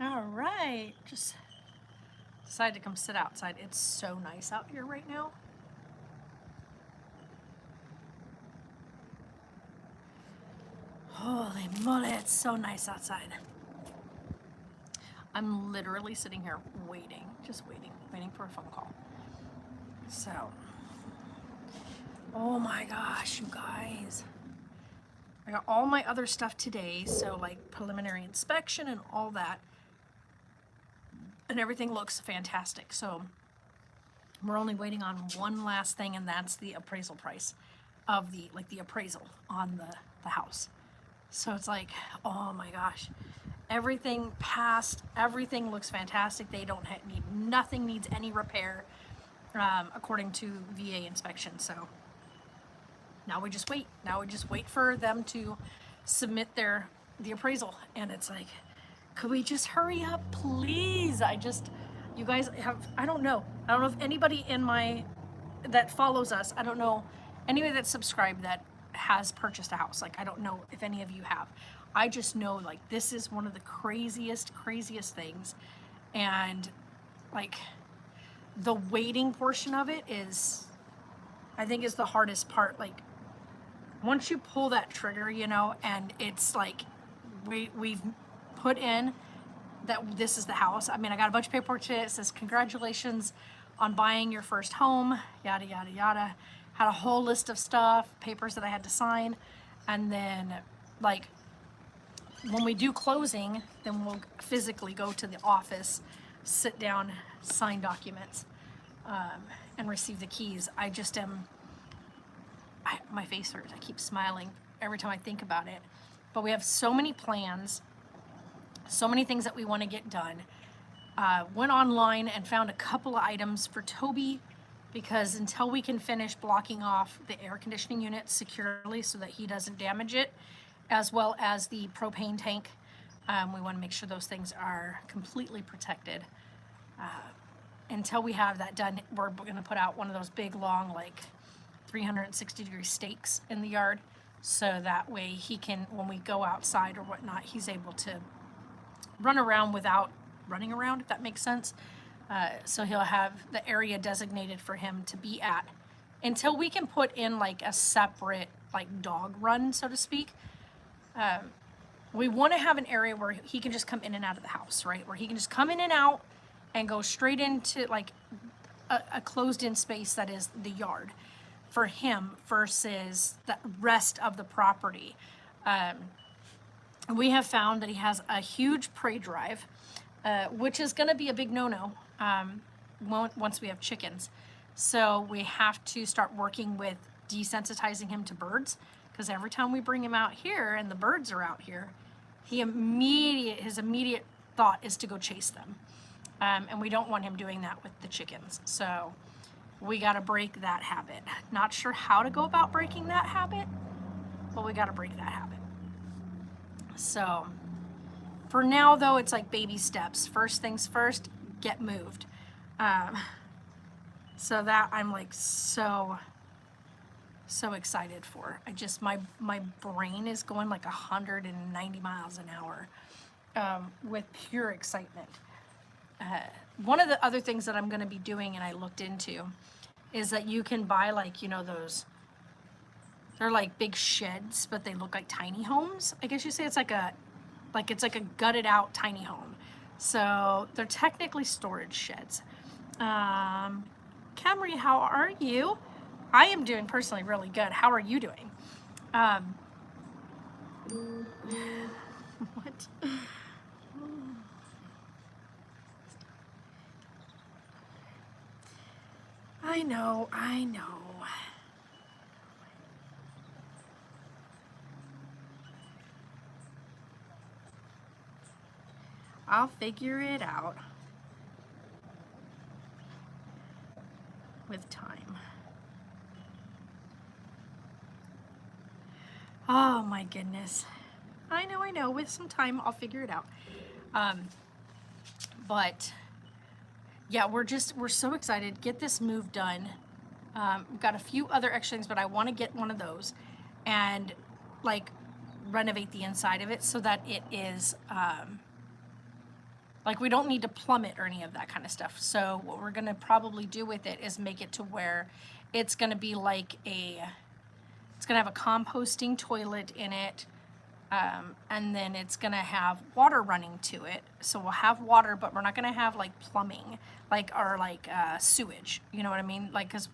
All right, just decided to come sit outside. It's so nice out here right now. Holy moly, it's so nice outside. I'm literally sitting here waiting, just waiting for a phone call. So, oh my gosh, you guys. I got all my other stuff today, so like preliminary inspection and all that. And everything looks fantastic. So, we're only waiting on one last thing, and that's the appraisal price of the appraisal on the house. So it's like, oh my gosh, everything passed, everything looks fantastic. They don't need, nothing needs any repair, according to VA inspection. So now we just wait. Now we just wait for them to submit the appraisal. And it's like, could we just hurry up, please? You guys have, I don't know if anybody that follows us, I don't know, anybody that's subscribed that has purchased a house. Like, I don't know if any of you have. I just know, like, this is one of the craziest things. And, like, the waiting portion of it is, I think, is the hardest part. Like, once you pull that trigger, and it's like, we've put in that this is the house. I mean, I got a bunch of paperwork today. It says, congratulations on buying your first home, yada, yada, yada. Had a whole list of stuff, papers that I had to sign. And then, like, when we do closing, then we'll physically go to the office, sit down, sign documents, and receive the keys. I just my face hurts. I keep smiling every time I think about it. But we have so many plans, so many things that we want to get done. Went online and found a couple of items for Toby, because until we can finish blocking off the air conditioning unit securely so that he doesn't damage it, as well as the propane tank, we want to make sure those things are completely protected. Until we have that done, we're going to put out one of those big, long, like 360-degree stakes in the yard, so that way he can, when we go outside or whatnot, he's able to run around without running around, if that makes sense. So he'll have the area designated for him to be at until we can put in like a separate like dog run, so to speak. We want to have an area where he can just come in and out of the house, right? Where he can just come in and out and go straight into like a closed-in space that is the yard for him versus the rest of the property. We have found that he has a huge prey drive, which is going to be a big no-no once we have chickens. So we have to start working with desensitizing him to birds, because every time we bring him out here and the birds are out here, his immediate thought is to go chase them. And we don't want him doing that with the chickens. So we got to break that habit. Not sure how to go about breaking that habit, but we got to break that habit. So for now, though, it's like baby steps. First things first, get moved. So that I'm like so excited for. My brain is going like 190 miles an hour with pure excitement. One of the other things that I'm going to be doing, and I looked into, is that you can buy like, those, they're like big sheds, but they look like tiny homes. I guess you say it's like it's like a gutted out tiny home. So they're technically storage sheds. Camry, how are you? I am doing personally really good. How are you doing? What? I know. I'll figure it out with time. Oh my goodness. I know. With some time, I'll figure it out. But yeah, we're so excited. Get this move done. We've got a few other extra things, but I want to get one of those and like renovate the inside of it so that it is Like we don't need to plumb it or any of that kind of stuff. So what we're gonna probably do with it is make it to where it's gonna be like it's gonna have a composting toilet in it. And then it's gonna have water running to it. So we'll have water, but we're not gonna have like plumbing, like, or like sewage. You know what I mean? Like, cause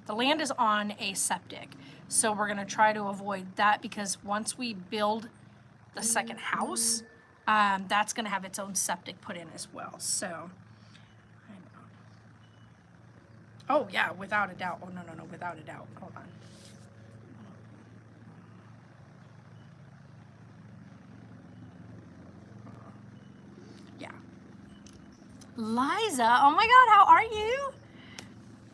the land is on a septic. So we're gonna try to avoid that, because once we build the second house, that's gonna have its own septic put in as well. So, oh yeah, without a doubt. Oh no, without a doubt. Hold on. Yeah. Liza, oh my God, how are you?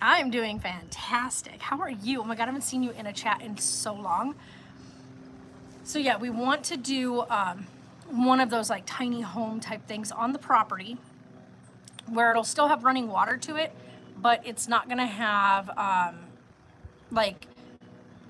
I'm doing fantastic. How are you? Oh my God, I haven't seen you in a chat in so long. So yeah, we want to do one of those like tiny home type things on the property where it'll still have running water to it, but it's not gonna have like,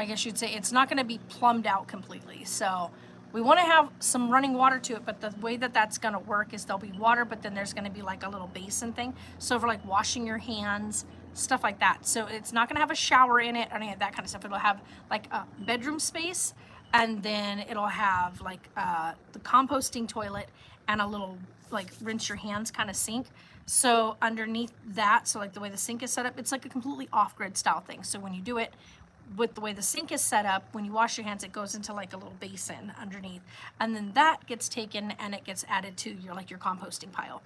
I guess you'd say it's not gonna be plumbed out completely. So we wanna have some running water to it, but the way that that's gonna work is there'll be water, but then there's gonna be like a little basin thing. So for like washing your hands, stuff like that. So it's not gonna have a shower in it or any of that kind of stuff. It'll have like a bedroom space, and then it'll have like the composting toilet and a little like rinse your hands kind of sink. So underneath that, so like the way the sink is set up, it's like a completely off-grid style thing. So when you do it with the way the sink is set up, when you wash your hands, it goes into like a little basin underneath, and then that gets taken and it gets added to your like your composting pile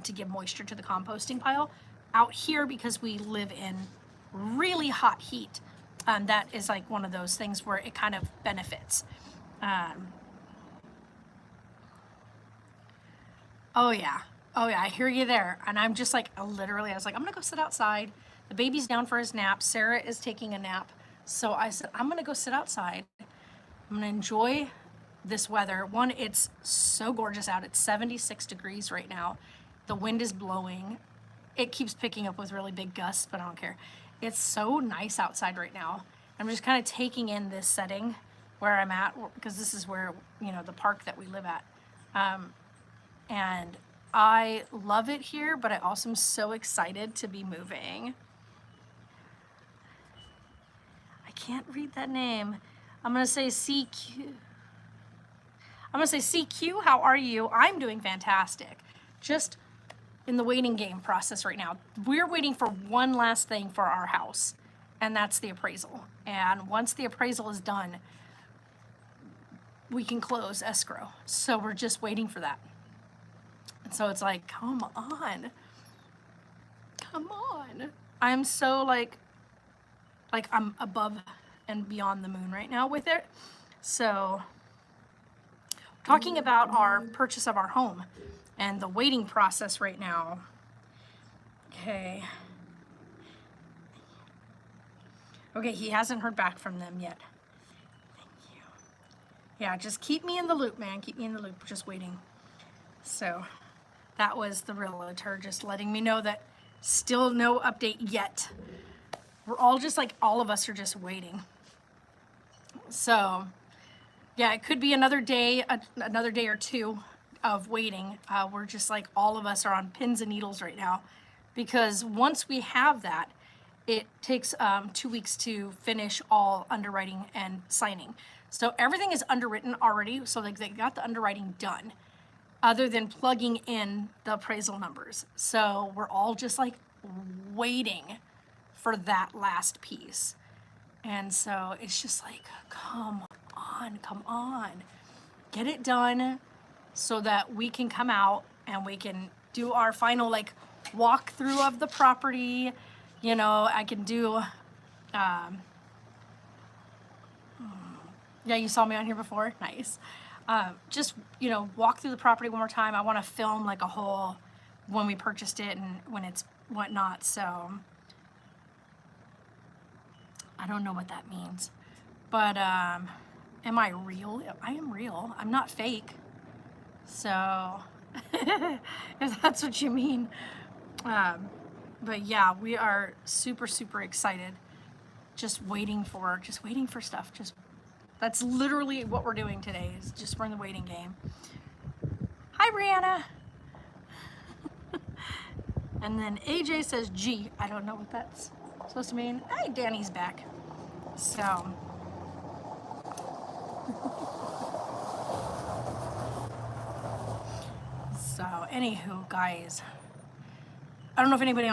to give moisture to the composting pile. Out here, because we live in really hot heat, that is like one of those things where it kind of benefits. Oh yeah, I hear you there. And I'm just like, literally, I was like, I'm gonna go sit outside. The baby's down for his nap. Sarah is taking a nap. So I said, I'm gonna go sit outside. I'm gonna enjoy this weather. One, it's so gorgeous out. It's 76 degrees right now. The wind is blowing. It keeps picking up with really big gusts, but I don't care. It's so nice outside right now. I'm just kind of taking in this setting where I'm at, because this is where, you know, the park that we live at. And I love it here, but I also am so excited to be moving. I can't read that name. I'm gonna say CQ. I'm gonna say CQ, how are you? I'm doing fantastic. Just in the waiting game process right now. We're waiting for one last thing for our house, and that's the appraisal. And once the appraisal is done, we can close escrow. So we're just waiting for that. And so it's like, come on. I'm so like I'm above and beyond the moon right now with it. So talking about our purchase of our home and the waiting process right now. Okay, he hasn't heard back from them yet. Thank you. Yeah, just keep me in the loop, man. Keep me in the loop. Just waiting. So that was the realtor just letting me know that still no update yet. We're all just like, all of us are just waiting. So yeah, it could be another day or two of waiting. We're just like, all of us are on pins and needles right now, because once we have that, it takes 2 weeks to finish all underwriting and signing. So everything is underwritten already. So like they got the underwriting done, other than plugging in the appraisal numbers. So we're all just like waiting for that last piece. And so it's just like, come on, get it done so that we can come out and we can do our final like walkthrough of the property. You know, I can do, yeah, you saw me on here before, nice. Just, you know, walk through the property one more time. I want to film like a whole, when we purchased it and when it's whatnot, so I don't know what that means. But am I real? I am real. I'm not fake. So if that's what you mean. But yeah, we are super, super excited. Just waiting for stuff. That's literally what we're doing today, is just we're in the waiting game. Hi, Brianna. And then AJ says G. I don't know what that's supposed to mean. Hey, Danny's back. So. So, anywho, guys. I don't know if anybody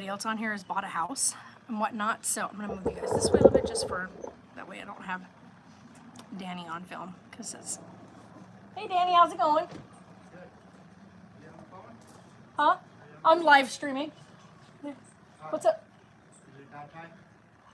else on here has bought a house and whatnot. So I'm gonna move you guys this way a little bit just for that way I don't have Danny on film because it's. Hey, Danny, how's it going? Huh? I'm live streaming. What's up? Is it that time?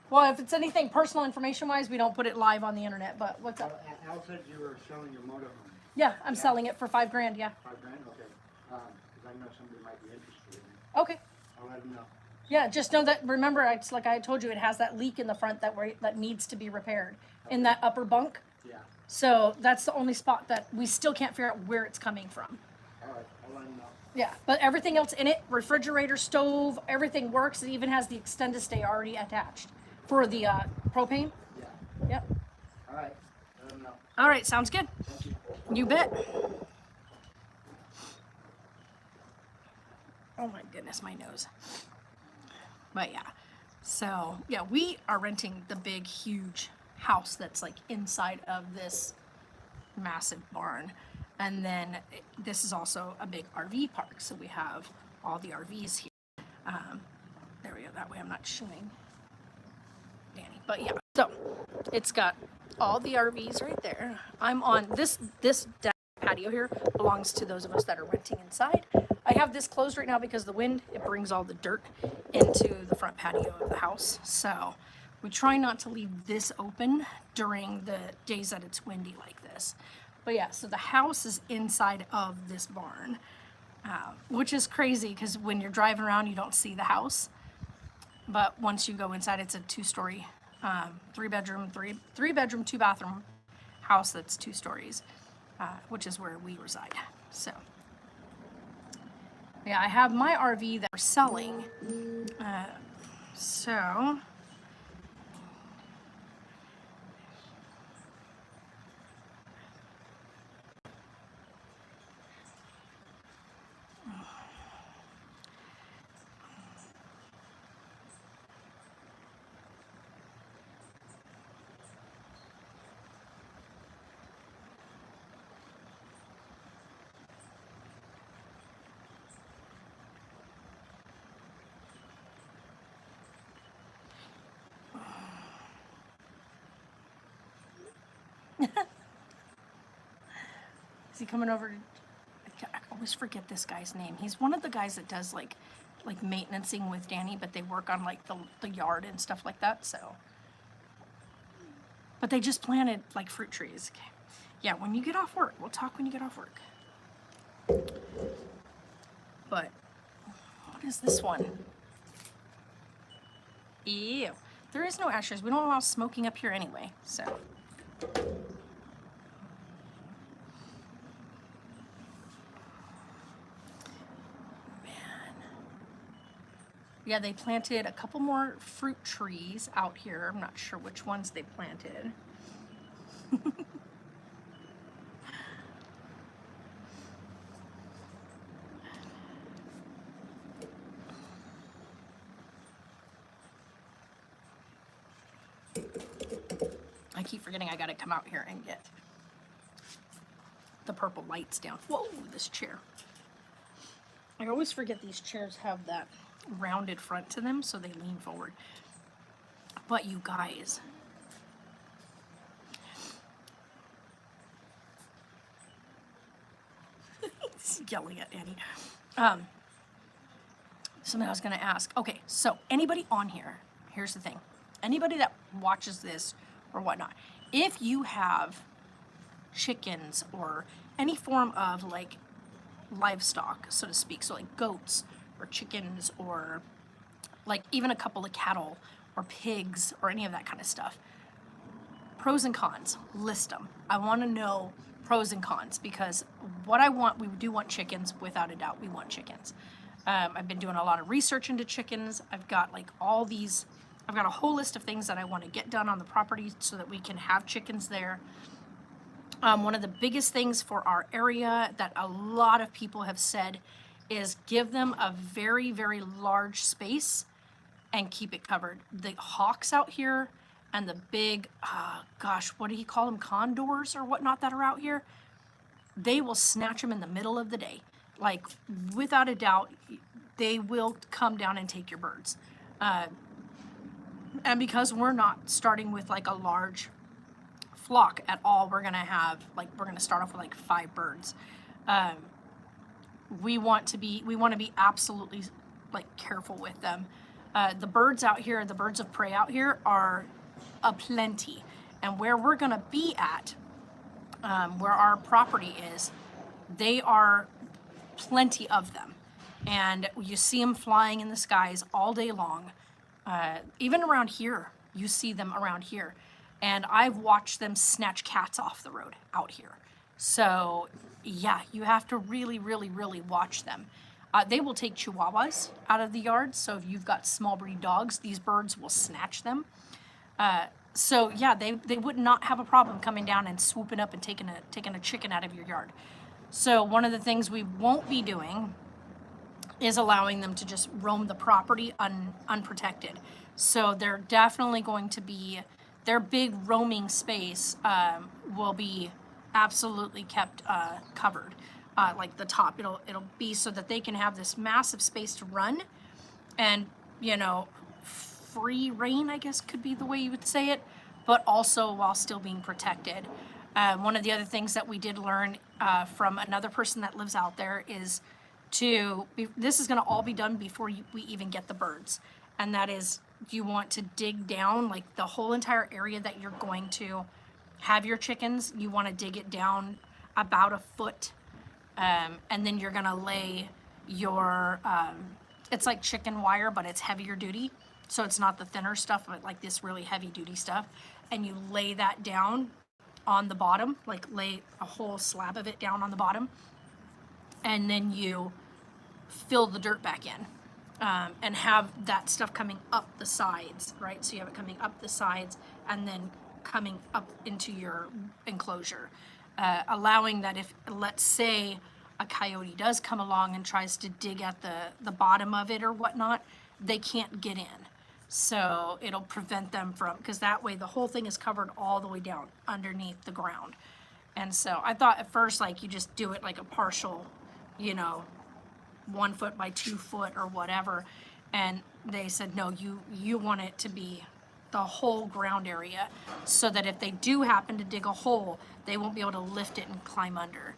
Well, if it's anything personal information wise, we don't put it live on the internet. But what's up? Al said you were selling your motorhome. Yeah, I'm selling it for $5 grand. Yeah. $5 grand? Okay. Because I know somebody might be interested in it. Okay. I'll let them know. Yeah, just know that. Remember, it's like I told you, it has that leak in the front that needs to be repaired in that upper bunk. Yeah. So that's the only spot that we still can't figure out where it's coming from. All right. I'll let them know. Yeah, but everything else in it, refrigerator, stove, everything works. It even has the extended stay already attached for the propane. Yeah. Yep. All right. Let them know. All right, sounds good. Thank you. You bet. Oh my goodness, my nose. But yeah, so yeah, we are renting the big, huge house that's like inside of this massive barn. And then this is also a big RV park. So we have all the RVs here. There we go. That way I'm not showing Danny. But yeah, so it's got all the RVs right there. I'm on this patio here belongs to those of us that are renting inside. I have this closed right now because the wind, it brings all the dirt into the front patio of the house. So we try not to leave this open during the days that it's windy like this. But yeah, so the house is inside of this barn, which is crazy because when you're driving around, you don't see the house. But once you go inside, it's a 2-story, three bedroom, 2-bathroom house that's 2 stories, which is where we reside. So yeah, I have my RV that we're selling. So. Is he coming over? I always forget this guy's name. He's one of the guys that does like maintenancing with Danny, but they work on like the yard and stuff like that. So, but they just planted like fruit trees. Okay. Yeah, when you get off work, we'll talk when you get off work. But what is this one? Ew. There is no ashes. We don't allow smoking up here anyway, so. Yeah, they planted a couple more fruit trees out here. I'm not sure which ones they planted. I keep forgetting I gotta come out here and get the purple lights down. Whoa, this chair. I always forget these chairs have that rounded front to them, so they lean forward. But you guys, he's yelling at Annie. Something I was gonna ask. Okay, so anybody on here, here's the thing. Anybody that watches this or whatnot, if you have chickens or any form of like livestock, so to speak, so like goats or chickens or like even a couple of cattle or pigs or any of that kind of stuff, pros and cons, list them. I want to know pros and cons because what I want, we do want chickens, without a doubt, we want chickens. I've been doing a lot of research into chickens. I've got like I've got a whole list of things that I want to get done on the property so that we can have chickens there. One of the biggest things for our area that a lot of people have said is give them a very, very large space and keep it covered. The hawks out here and the big, gosh, what do you call them? Condors or whatnot that are out here. They will snatch them in the middle of the day. Like, without a doubt, they will come down and take your birds. And because we're not starting with like a large flock at all, we're gonna start off with like 5 birds. We want to be absolutely like careful with them. The birds out here, the birds of prey out here are aplenty. And where we're gonna be at, where our property is, they are plenty of them. And you see them flying in the skies all day long. Even around here, you see them around here. And I've watched them snatch cats off the road out here. So yeah, you have to really, really, really watch them. They will take chihuahuas out of the yard. So if you've got small breed dogs, these birds will snatch them. So yeah, they would not have a problem coming down and swooping up and taking a chicken out of your yard. So one of the things we won't be doing is allowing them to just roam the property unprotected. So they're definitely going to be, their big roaming space will be absolutely kept covered. Like the top, it'll be so that they can have this massive space to run and, you know, free reign, I guess could be the way you would say it, but also while still being protected. One of the other things that we did learn from another person that lives out there is this is going to all be done before we even get the birds. And that is, you want to dig down like the whole entire area that you're going to have your chickens. You want to dig it down about a foot. And then you're going to lay your, it's like chicken wire, but it's heavier duty. So it's not the thinner stuff, but like this really heavy duty stuff. And you lay that down on the bottom, like lay a whole slab of it down on the bottom. And then you fill the dirt back in and have that stuff coming up the sides, right? So you have it coming up the sides and then coming up into your enclosure, allowing that if, let's say, a coyote does come along and tries to dig at the bottom of it or whatnot, they can't get in. So it'll prevent them from, because that way the whole thing is covered all the way down underneath the ground. And so I thought at first, like, you just do it like a partial, 1 foot by 2 foot or whatever. And they said, no, you want it to be the whole ground area so that if they do happen to dig a hole, they won't be able to lift it and climb under.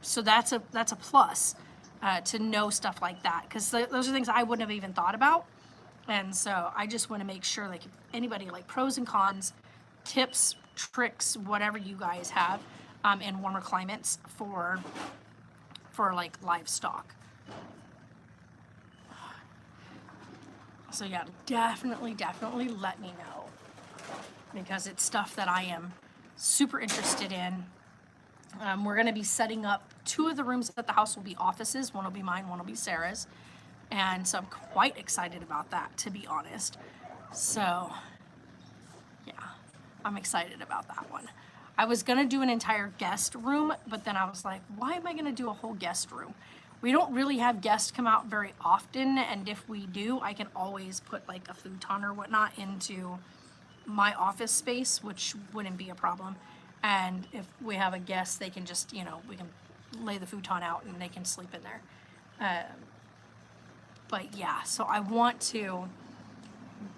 So that's a plus to know stuff like that, because those are things I wouldn't have even thought about. And so I just want to make sure, like, if anybody, like, pros and cons, tips, tricks, whatever you guys have in warmer climates for like livestock. So yeah, definitely let me know, because it's stuff that I am super interested in. We're going to be setting up 2 of the rooms at the house will be offices. One will be mine, one will be Sarah's. And so I'm quite excited about that, to be honest. So yeah, I'm excited about that one. I was going to do an entire guest room, but then I was like, why am I going to do a whole guest room? We don't really have guests come out very often, and if we do, I can always put like a futon or whatnot into my office space, which wouldn't be a problem. And if we have a guest, they can just, we can lay the futon out and they can sleep in there. But yeah, so I want to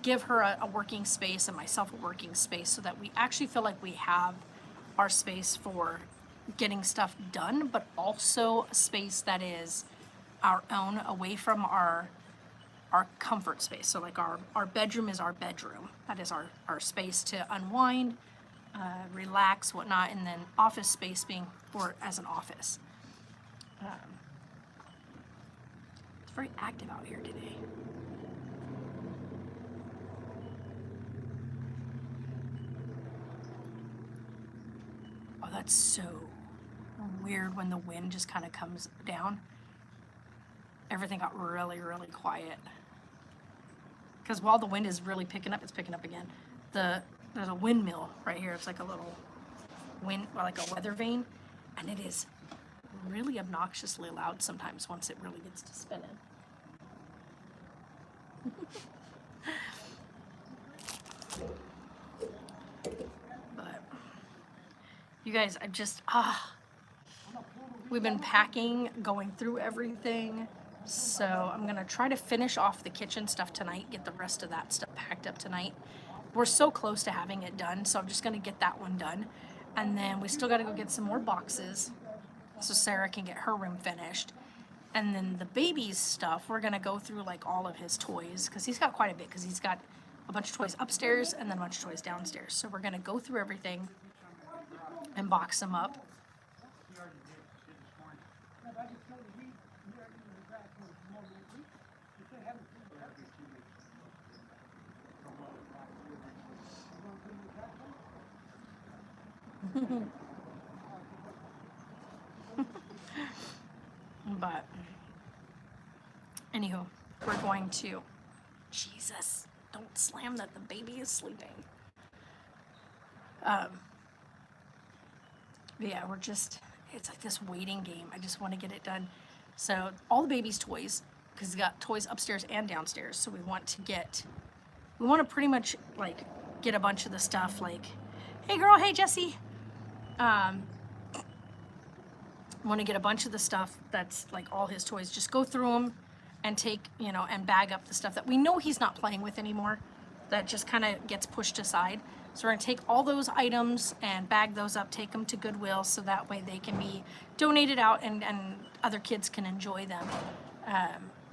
give her a working space and myself a working space so that we actually feel like we have our space for getting stuff done, but also a space that is our own, away from our comfort space. So like our bedroom is our bedroom. That is our space to unwind, relax, whatnot, and then office space being as an office. It's very active out here today. Oh, that's so weird when the wind just kind of comes down. Everything got really, really quiet. Because while the wind is really picking up, it's picking up again. There's a windmill right here. It's like a little wind, like a weather vane, and it is really obnoxiously loud sometimes once it really gets to spinning. But you guys, we've been packing, going through everything. So I'm gonna try to finish off the kitchen stuff tonight, get the rest of that stuff packed up tonight. We're so close to having it done, so I'm just gonna get that one done. And then we still gotta go get some more boxes so Sarah can get her room finished. And then the baby's stuff, we're gonna go through like all of his toys, because he's got quite a bit, because he's got a bunch of toys upstairs and then a bunch of toys downstairs. So we're gonna go through everything and box them up. But anywho, we're going to, Jesus, don't slam that, the baby is sleeping. Yeah, it's like this waiting game. I just want to get it done. So all the baby's toys, because he's got toys upstairs and downstairs. So we want to pretty much like get a bunch of the stuff like, hey girl, hey Jessie. Want to get a bunch of the stuff that's like all his toys, just go through them and take, and bag up the stuff that we know he's not playing with anymore, that just kind of gets pushed aside. So we're going to take all those items and bag those up, take them to Goodwill, so that way they can be donated out and other kids can enjoy them.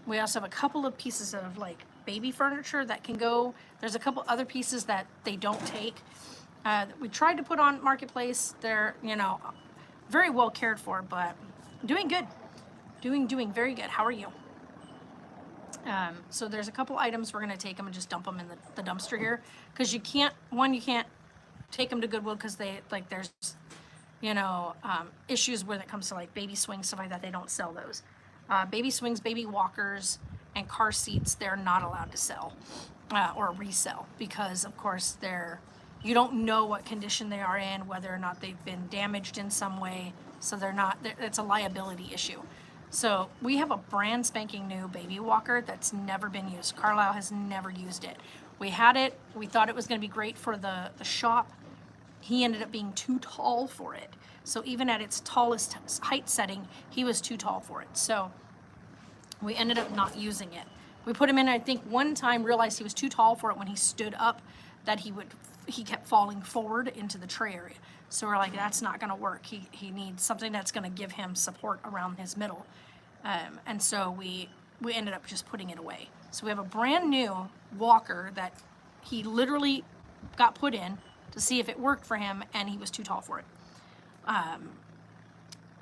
We also have a couple of pieces of like baby furniture that can go. There's a couple other pieces that they don't take. We tried to put on Marketplace. They're, very well cared for, but doing good. Doing very good. How are you? So there's a couple items we're going to take them and just dump them in the dumpster here, because you can't take them to Goodwill because there's issues when it comes to like baby swings, stuff like that. They don't sell those. Baby swings, baby walkers, and car seats, they're not allowed to sell or resell, because of course you don't know what condition they are in, whether or not they've been damaged in some way. So it's a liability issue. So we have a brand spanking new baby walker that's never been used. Carlisle has never used it. We had it, we thought it was gonna be great for the shop. He ended up being too tall for it. So even at its tallest height setting, he was too tall for it. So we ended up not using it. We put him in, I think one time realized he was too tall for it when he stood up, that he kept falling forward into the tray area. So we're like, that's not gonna work. He needs something that's gonna give him support around his middle. And so we ended up just putting it away. So we have a brand new walker that he literally got put in to see if it worked for him, and he was too tall for it.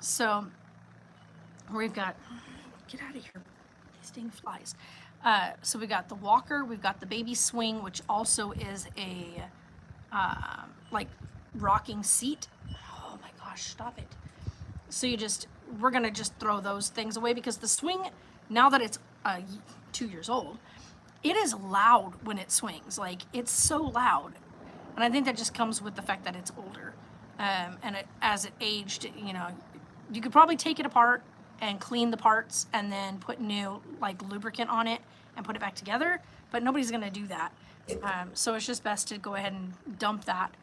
So we've got, get out of here, these dang flies. So we got the walker, we've got the baby swing, which also is a like rocking seat. Oh my gosh, stop it. So we're gonna just throw those things away, because the swing, now that it's 2 years old, it is loud when it swings. Like, it's so loud. And I think that just comes with the fact that it's older. As it aged, you could probably take it apart and clean the parts and then put new like lubricant on it and put it back together, but nobody's gonna do that. So it's just best to go ahead and dump that.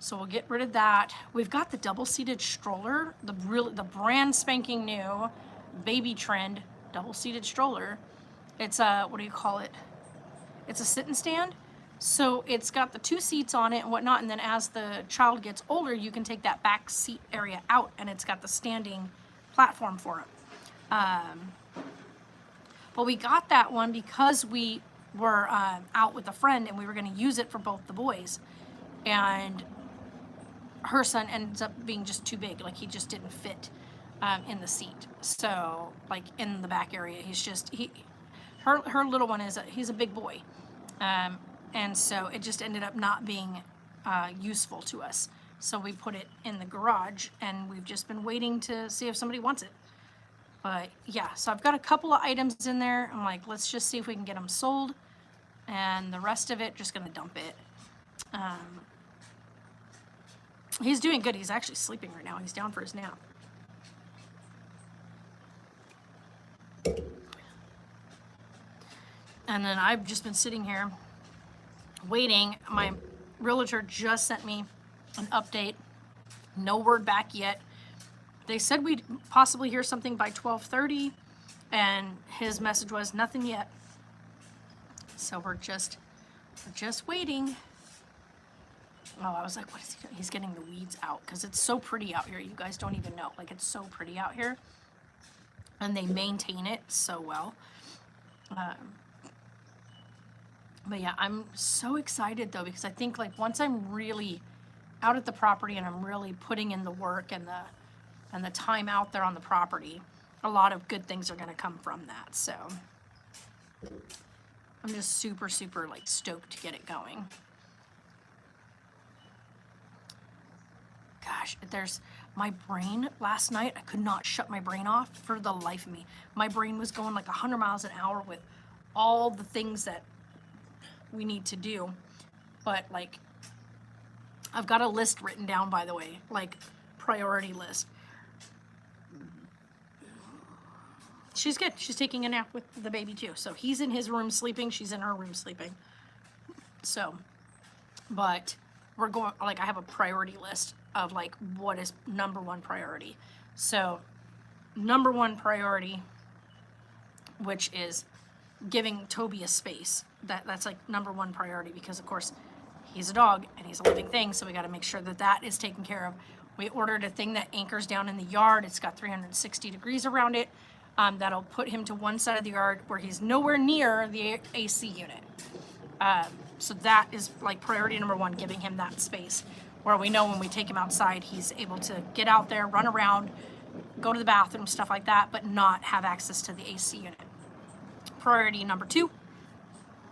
So we'll get rid of that. We've got the double-seated stroller, the brand spanking new baby trend double-seated stroller. It's what do you call it? It's a sit and stand. So it's got the 2 seats on it and whatnot, and then as the child gets older, you can take that back seat area out, and it's got the standing platform for it. But we got that one because we were out with a friend, and we were going to use it for both the boys, and her son ends up being just too big. Like, he just didn't fit in the seat. So like in the back area, her little one he's a big boy. And so it just ended up not being useful to us. So we put it in the garage, and we've just been waiting to see if somebody wants it. But yeah, so I've got a couple of items in there. I'm like, let's just see if we can get them sold, and the rest of it, just gonna dump it. He's doing good. He's actually sleeping right now. He's down for his nap. And then I've just been sitting here waiting. My realtor just sent me an update. No word back yet. They said we'd possibly hear something by 12:30, and his message was nothing yet. So we're just waiting. Oh, I was like, what is he doing? He's getting the weeds out because it's so pretty out here. You guys don't even know. Like, it's so pretty out here. And they maintain it so well. But yeah, I'm so excited though, because I think like once I'm really out at the property and I'm really putting in the work and the time out there on the property, a lot of good things are going to come from that. So I'm just super, super like stoked to get it going. Gosh, there's my brain last night. I could not shut my brain off for the life of me. My brain was going like 100 miles an hour with all the things that we need to do. But like, I've got a list written down, by the way, like priority list. She's good. She's taking a nap with the baby too. So he's in his room sleeping. She's in her room sleeping. So, but we're going, like, I have a priority list of like what is number one priority. So number one priority, which is giving Toby a space. That's like number one priority, because of course he's a dog and he's a living thing. So we got to make sure that that is taken care of. We ordered a thing that anchors down in the yard. It's got 360 degrees around it. That'll put him to one side of the yard where he's nowhere near the AC unit. So that is like priority number one, giving him that space where we know when we take him outside, he's able to get out there, run around, go to the bathroom, stuff like that, but not have access to the AC unit. Priority number two,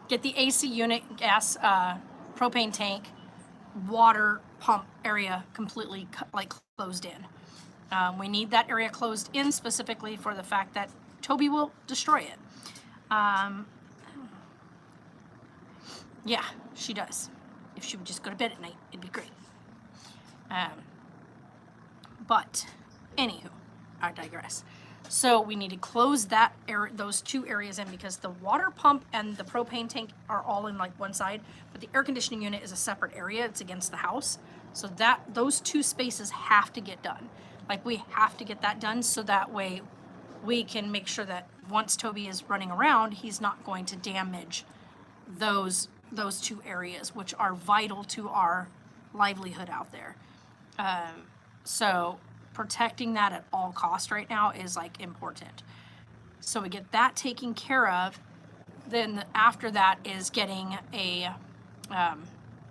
get the AC unit, gas, propane tank, water pump area completely like closed in. We need that area closed in specifically for the fact that Toby will destroy it. Yeah, she does. If she would just go to bed at night, it'd be great. But anywho, I digress. So we need to close that area, those two areas in, because the water pump and the propane tank are all in like one side, but the air conditioning unit is a separate area. It's against the house. So that those two spaces have to get done. Like, we have to get that done so that way we can make sure that once Toby is running around, he's not going to damage those two areas, which are vital to our livelihood out there. So protecting that at all costs right now is like important. So we get that taken care of. Then after that is getting a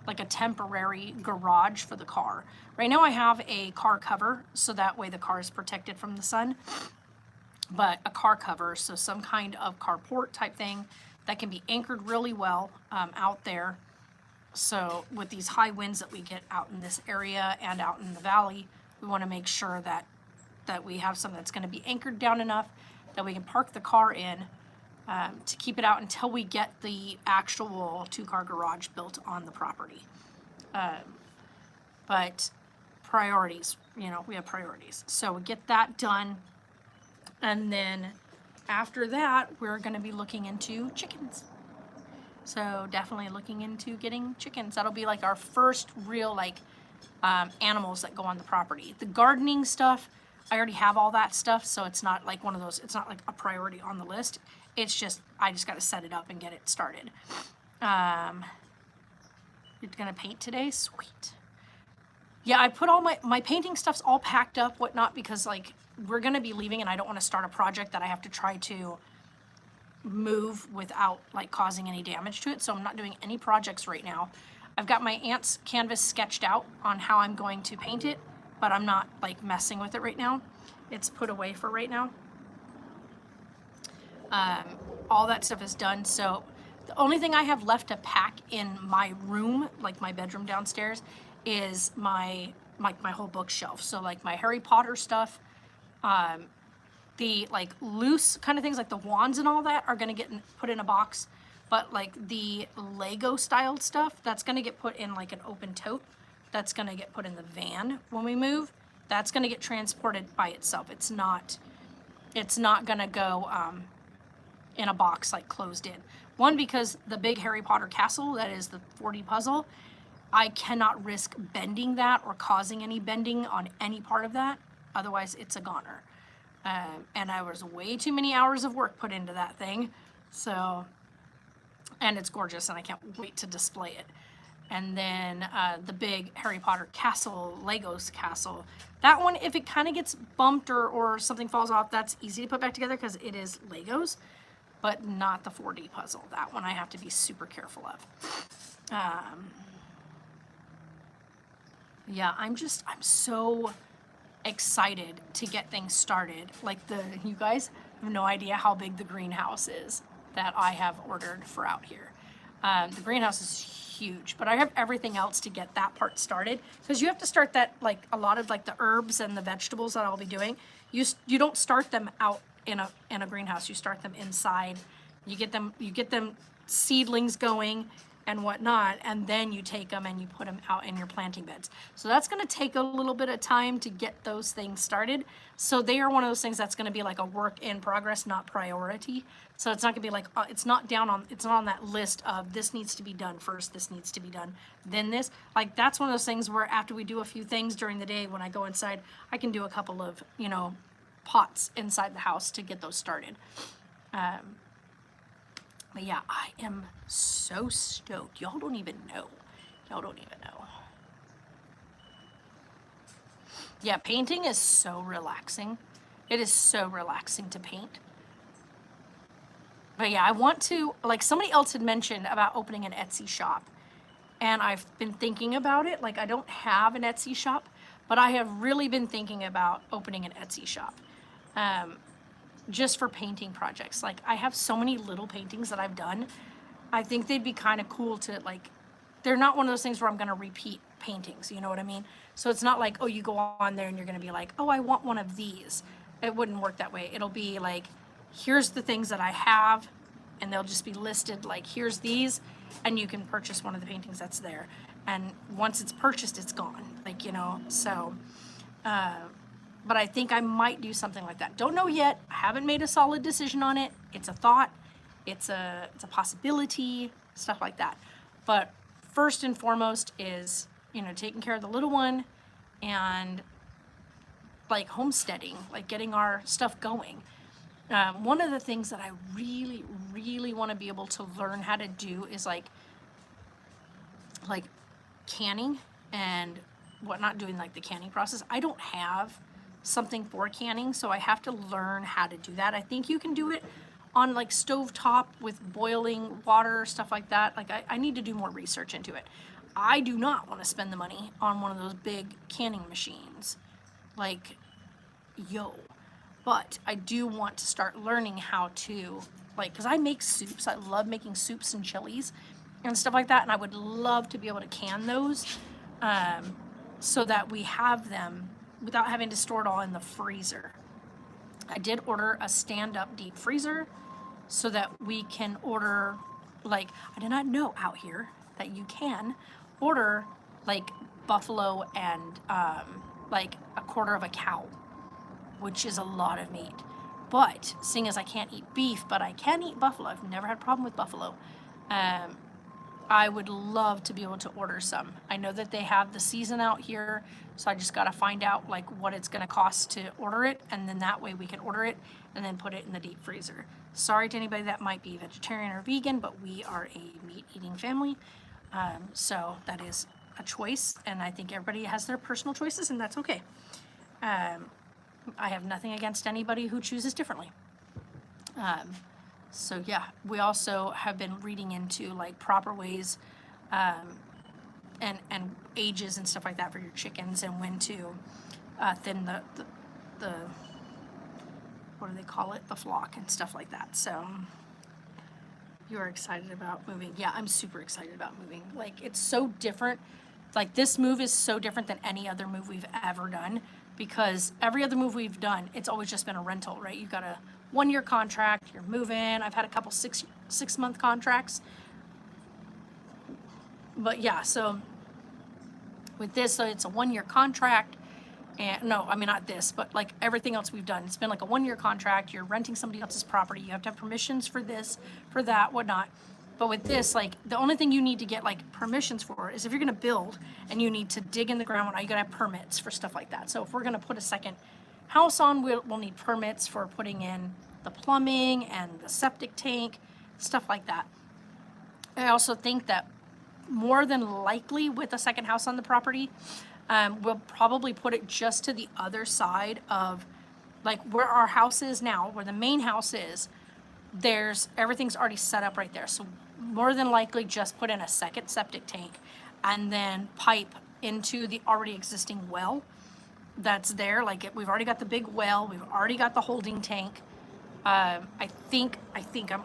like a temporary garage for the car. Right now I have a car cover, so that way the car is protected from the sun. But a car cover, so some kind of carport type thing that can be anchored really well out there. So with these high winds that we get out in this area and out in the valley, we want to make sure that we have something that's going to be anchored down enough that we can park the car in to keep it out until we get the actual two-car garage built on the property. But priorities, you know, we have priorities. So we get that done, and then after that, we're going to be looking into chickens. So definitely looking into getting chickens. That'll be like our first real like animals that go on the property. The gardening stuff, I already have all that stuff, so it's not like one of those, it's not like a priority on the list. It's just, I just got to set it up and get it started. You're gonna paint today? Sweet. Yeah, I put all my painting stuff's all packed up, whatnot, because like we're gonna be leaving and I don't want to start a project that I have to try to move without like causing any damage to it. So I'm not doing any projects right now. I've got my aunt's canvas sketched out on how I'm going to paint it, but I'm not like messing with it right now. It's put away for right now. All that stuff is done. So the only thing I have left to pack in my room, like my bedroom downstairs, is my whole bookshelf. So like my Harry Potter stuff, the like loose kind of things like the wands and all that are gonna get put in a box. But like the Lego styled stuff, that's gonna get put in like an open tote. That's gonna get put in the van when we move. That's gonna get transported by itself. It's not gonna go in a box like closed in. One, because the big Harry Potter castle, that is the 4D puzzle, I cannot risk bending that or causing any bending on any part of that. Otherwise, it's a goner. And I was way too many hours of work put into that thing. So, and it's gorgeous, and I can't wait to display it. And then the big Harry Potter castle, Legos castle. That one, if it kind of gets bumped or something falls off, that's easy to put back together because it is Legos, but not the 4D puzzle. That one I have to be super careful of. Yeah, I'm so excited to get things started. Like you guys have no idea how big the greenhouse is that I have ordered for out here. The greenhouse is huge, but I have everything else to get that part started, because you have to start that, like a lot of like the herbs and the vegetables that I'll be doing. You don't start them out in a greenhouse. You start them inside. You get them seedlings going and whatnot, and then you take them and you put them out in your planting beds. So that's going to take a little bit of time to get those things started. So they are one of those things that's going to be like a work in progress, not priority. So it's not going to be like, it's not on that list of this needs to be done first, this needs to be done, then this. Like, that's one of those things where after we do a few things during the day, when I go inside, I can do a couple of, pots inside the house to get those started. But yeah, I am so stoked. Y'all don't even know. Yeah, painting is so relaxing. It is so relaxing to paint. But yeah, I want to, like somebody else had mentioned about opening an Etsy shop. And I've been thinking about it. Like, I don't have an Etsy shop, but I have really been thinking about opening an Etsy shop. Just for painting projects. Like, I have so many little paintings that I've done. I think they'd be kind of cool to, like, they're not one of those things where I'm going to repeat paintings, you know what I mean? So it's not like, oh, you go on there and you're going to be like, oh, I want one of these. It wouldn't work that way. It'll be like, here's the things that I have, and they'll just be listed like, here's these, and you can purchase one of the paintings that's there. And once it's purchased, it's gone. Like, so... but I think I might do something like that. Don't know yet. I haven't made a solid decision on it. It's a thought. It's a possibility, stuff like that. But first and foremost is, taking care of the little one and like homesteading, like getting our stuff going. One of the things that I really, really want to be able to learn how to do is like canning and whatnot, doing like the canning process. I don't have something for canning, so I have to learn how to do that. I think you can do it on like stovetop with boiling water, stuff like that. Like, I need to do more research into it. I do not want to spend the money on one of those big canning machines. Like, but I do want to start learning how to, like, because I make soups. I love making soups and chilies and stuff like that, and I would love to be able to can those so that we have them without having to store it all in the freezer. I did order a stand-up deep freezer so that we can order, like, I did not know out here that you can order like buffalo and like a quarter of a cow, which is a lot of meat. But seeing as I can't eat beef, but I can eat buffalo, I've never had a problem with buffalo, I would love to be able to order some. I know that they have the season out here, so I just got to find out like what it's going to cost to order it, and then that way we can order it and then put it in the deep freezer. Sorry to anybody that might be vegetarian or vegan, but we are a meat-eating family, so that is a choice, and I think everybody has their personal choices, and that's okay. I have nothing against anybody who chooses differently. So yeah, we also have been reading into like proper ways and ages and stuff like that for your chickens, and when to thin the what do they call it, the flock and stuff like that. So you're excited about moving. Yeah, I'm super excited about moving. Like, it's so different. Like, this move is so different than any other move we've ever done, because every other move we've done, it's always just been a rental, right? You've got a 1-year contract, you're moving. I've had a couple six-month contracts. But yeah, so with this, so it's a 1-year contract. And no, I mean, not this, but like everything else we've done. It's been like a 1-year contract. You're renting somebody else's property. You have to have permissions for this, for that, whatnot. But with this, like, the only thing you need to get like permissions for is if you're gonna build and you need to dig in the ground, you gotta have permits for stuff like that. So if we're gonna put a second house on, we'll need permits for putting in the plumbing and the septic tank, stuff like that. I also think that more than likely with a second house on the property, we'll probably put it just to the other side of like where our house is now, where the main house is. Everything's already set up right there. So more than likely just put in a second septic tank and then pipe into the already existing well that's there. We've already got the big well, we've already got the holding tank. I'm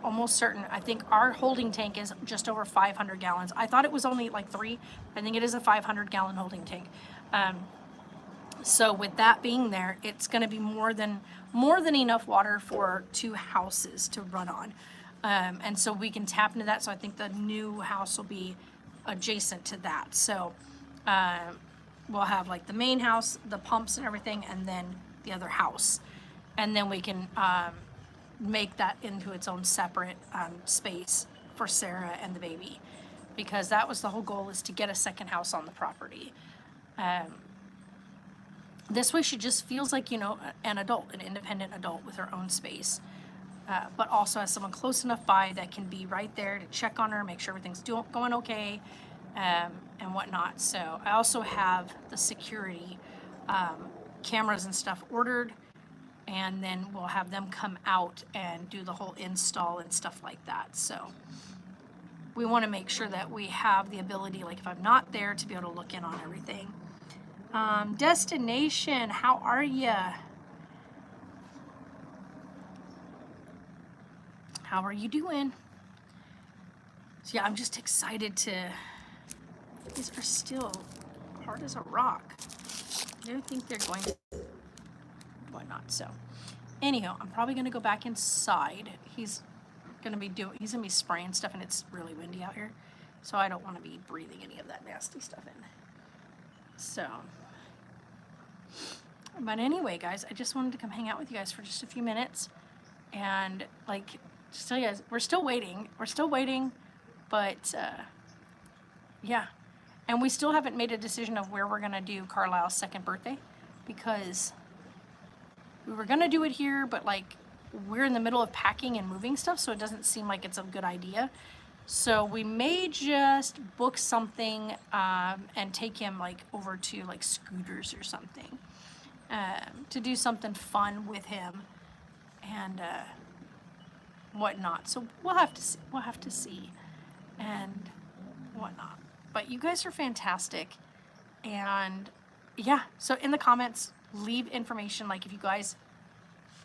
almost certain, I think our holding tank is just over 500 gallons. I thought it was only like 3. I think it is a 500-gallon holding tank. So with that being there, it's going to be more than enough water for 2 houses to run on. And so we can tap into that. So I think the new house will be adjacent to that. So we'll have like the main house, the pumps and everything, and then the other house. And then we can make that into its own separate space for Sarah and the baby, because that was the whole goal, is to get a second house on the property. This way she just feels like, an adult, an independent adult with her own space, but also has someone close enough by that can be right there to check on her, make sure everything's going okay, and whatnot. So I also have the security cameras and stuff ordered, and then we'll have them come out and do the whole install and stuff like that. So we want to make sure that we have the ability, like if I'm not there, to be able to look in on everything. Destination, how are ya? How are you doing? So yeah, I'm just excited these are still hard as a rock. I don't think they're going to, whatnot. So anyhow, I'm probably going to go back inside. He's going to be spraying stuff, and it's really windy out here. So I don't want to be breathing any of that nasty stuff in. So, but anyway, guys, I just wanted to come hang out with you guys for just a few minutes and just tell you guys, we're still waiting, but yeah. And we still haven't made a decision of where we're going to do Carlisle's 2nd birthday, because we were going to do it here, but we're in the middle of packing and moving stuff, so it doesn't seem like it's a good idea. So we may just book something and take him over to Scooters or something to do something fun with him and whatnot. So we'll have to see and whatnot. But you guys are fantastic, and yeah. So in the comments, leave information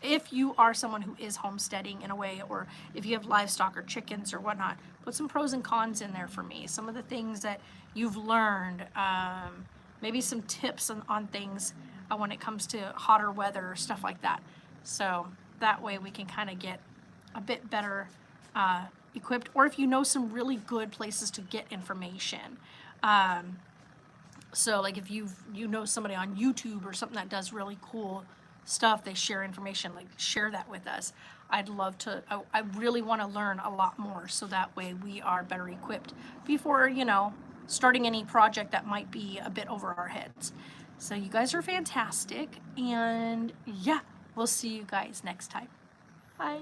if you are someone who is homesteading in a way, or if you have livestock or chickens or whatnot, put some pros and cons in there for me. Some of the things that you've learned, maybe some tips on things when it comes to hotter weather or stuff like that. So that way we can kind of get a bit better equipped, or if you know some really good places to get information. So if you know somebody on YouTube or something that does really cool stuff, they share information, share that with us. I'd love to, I really want to learn a lot more, so that way we are better equipped before, starting any project that might be a bit over our heads. So you guys are fantastic, and yeah, we'll see you guys next time. Bye.